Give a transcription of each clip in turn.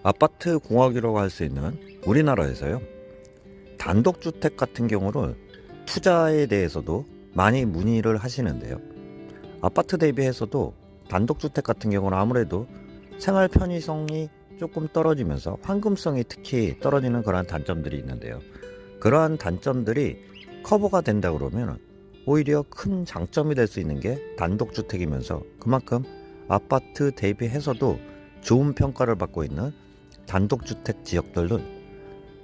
아파트 공학이라고 할 수 있는 우리나라에서요, 단독주택 같은 경우를 투자에 대해서도 많이 문의를 하시는데요. 아파트 대비해서도 단독주택 같은 경우는 아무래도 생활 편의성이 조금 떨어지면서 황금성이 특히 떨어지는 그러한 단점들이 있는데요. 그러한 단점들이 커버가 된다 그러면 오히려 큰 장점이 될 수 있는 게 단독주택이면서 그만큼 아파트 대비해서도 좋은 평가를 받고 있는 단독주택 지역들은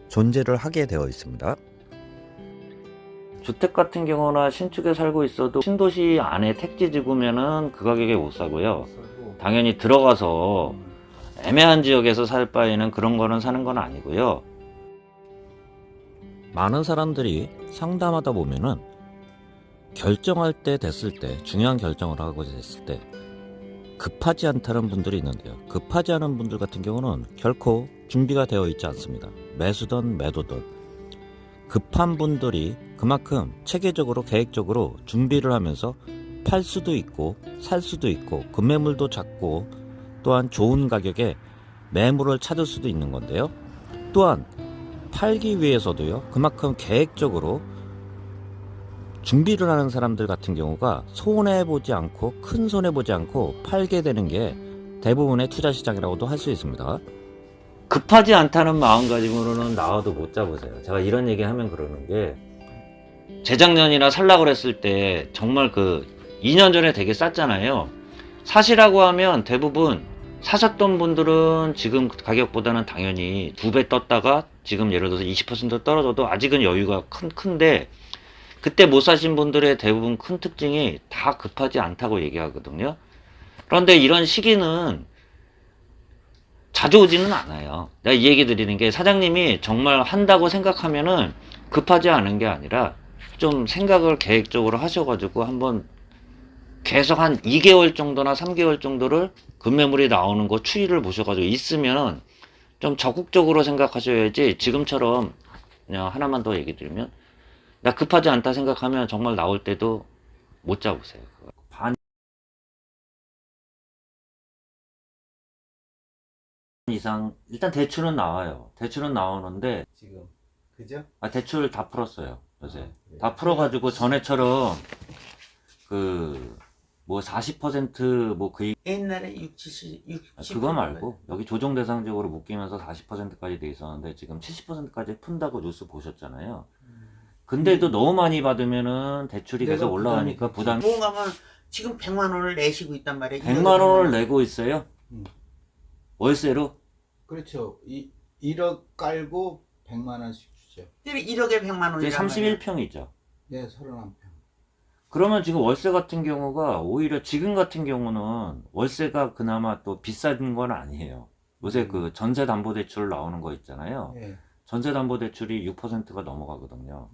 존재를 하게 되어 있습니다. 주택 같은 경우나 신축에 살고 있어도 신도시 안에 택지 지구면은 그 가격에 못 사고요. 당연히 들어가서 애매한 지역에서 살 바에는 그런 거는 사는 건 아니고요. 많은 사람들이 상담하다 보면은 결정할 때 됐을 때, 중요한 결정을 하고 됐을 때 급하지 않다는 분들이 있는데요. 급하지 않은 분들 같은 경우는 결코 준비가 되어 있지 않습니다. 매수든 매도든. 급한 분들이 그만큼 체계적으로 계획적으로 준비를 하면서 팔 수도 있고 살 수도 있고 급매물도 잡고 또한 좋은 가격에 매물을 찾을 수도 있는 건데요. 또한 팔기 위해서도요, 그만큼 계획적으로 준비를 하는 사람들 같은 경우가 손해보지 않고 큰 손해보지 않고 팔게 되는 게 대부분의 투자 시장이라고도 할 수 있습니다. 급하지 않다는 마음가짐으로는 나와도 못 잡으세요. 제가 이런 얘기 하면 그러는 게, 재작년이나 살라고 그랬을 때 정말 2년 전에 되게 쌌잖아요. 사시라고 하면 대부분 사셨던 분들은 지금 가격보다는 당연히 2배 떴다가 지금 예를 들어서 20% 떨어져도 아직은 여유가 큰데, 그때 못 사신 분들의 대부분 큰 특징이 다 급하지 않다고 얘기하거든요. 그런데 이런 시기는 자주 오지는 않아요. 내가 이 얘기 드리는 게, 사장님이 정말 한다고 생각하면은 급하지 않은 게 아니라 좀 생각을 계획적으로 하셔가지고 한번 계속 한 2개월 정도나 3개월 정도를 급매물이 나오는 거 추이를 보셔가지고 있으면 좀 적극적으로 생각하셔야지, 지금처럼 그냥 하나만 더 얘기 드리면, 나 급하지 않다 생각하면 정말 나올 때도 못 잡으세요. 반 이상 일단 대출은 나와요. 대출은 나오는데 지금 그죠? 대출 다 풀었어요. 요새 그래요? 다 풀어가지고 전에처럼 뭐 40% 옛날에 6, 70, 60 그거 말고 여기 조정 대상적으로 묶이면서 40%까지 돼 있었는데 지금 70%까지 푼다고 뉴스 보셨잖아요. 근데도 너무 많이 받으면은 대출이 계속 올라가니까 부담. 뭔가면 지금 100만 원을 내시고 있단 말이에요. 100만 원을 내고 있어요? 월세로? 그렇죠. 1억 깔고 100만 원씩 주죠. 1억에 100만 원이 31평이죠. 네, 31평. 그러면 지금 월세 같은 경우가 오히려 지금 같은 경우는 월세가 그나마 또 비싼 건 아니에요. 요새 전세담보대출 나오는 거 있잖아요. 네. 전세담보대출이 6%가 넘어가거든요.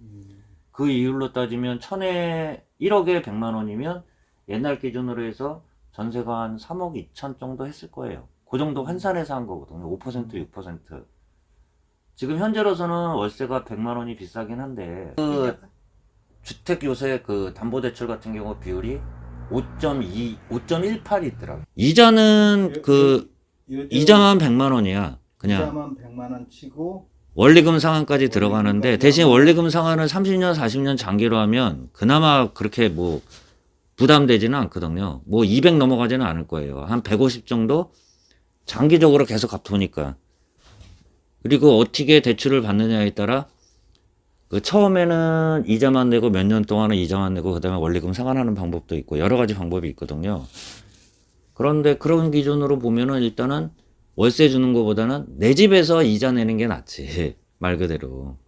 그 이율로 따지면 1억에 100만 원이면 옛날 기준으로 해서 전세가 한 3억 2천 정도 했을 거예요. 그 정도 환산해서 한 거거든요. 5%, 6%. 지금 현재로서는 월세가 100만 원이 비싸긴 한데, 주택 요새 담보대출 같은 경우 비율이 5.2, 5.18이 있더라고요. 이자는 이자만 100만 원이야. 그냥. 이자만 100만 원 치고 원리금 상환까지 들어가는데, 대신 원리금 상환을 30년, 40년 장기로 하면 그나마 그렇게 뭐 부담되지는 않거든요. 뭐 200 넘어가지는 않을 거예요. 한 150 정도 장기적으로 계속 갚으니까. 그리고 어떻게 대출을 받느냐에 따라 처음에는 이자만 내고 몇 년 동안은 이자만 내고 그다음에 원리금 상환하는 방법도 있고 여러 가지 방법이 있거든요. 그런데 그런 기준으로 보면은 일단은 월세 주는 것보다는 내 집에서 이자 내는 게 낫지. 말 그대로.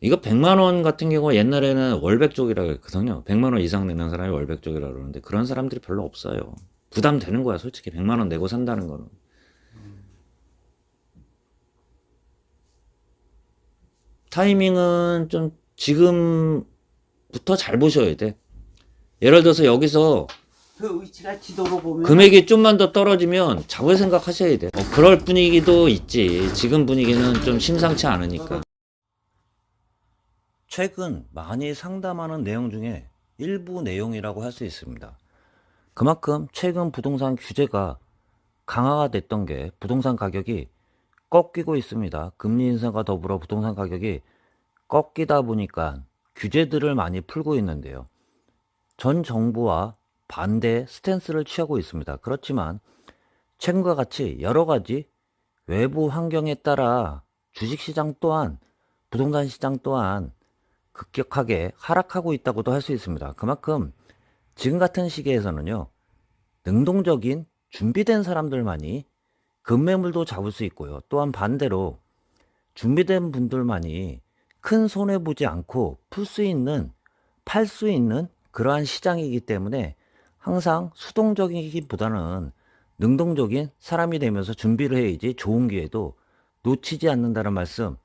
이거 100만 원 같은 경우 옛날에는 월백족이라고 했거든요. 100만 원 이상 내는 사람이 월백족이라고 그러는데 그런 사람들이 별로 없어요. 부담되는 거야, 솔직히. 100만 원 내고 산다는 거는. 타이밍은 좀 지금부터 잘 보셔야 돼. 예를 들어서 여기서 그 위치가 지도로 보면 금액이 좀만 더 떨어지면 잡을 생각 하셔야 돼. 그럴 분위기도 있지. 지금 분위기는 좀 심상치 않으니까. 최근 많이 상담하는 내용 중에 일부 내용이라고 할 수 있습니다. 그만큼 최근 부동산 규제가 강화가 됐던 게 부동산 가격이 꺾이고 있습니다. 금리 인상과 더불어 부동산 가격이 꺾이다 보니까 규제들을 많이 풀고 있는데요. 전 정부와 반대 스탠스를 취하고 있습니다. 그렇지만 최근과 같이 여러 가지 외부 환경에 따라 주식시장 또한 부동산 시장 또한 급격하게 하락하고 있다고도 할 수 있습니다. 그만큼 지금 같은 시기에서는요, 능동적인 준비된 사람들만이 급매물도 잡을 수 있고요. 또한 반대로 준비된 분들만이 큰 손해보지 않고 팔 수 있는 그러한 시장이기 때문에 항상 수동적이기보다는 능동적인 사람이 되면서 준비를 해야지 좋은 기회도 놓치지 않는다는 말씀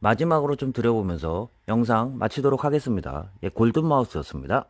마지막으로 좀 드려보면서 영상 마치도록 하겠습니다. 골든마우스였습니다.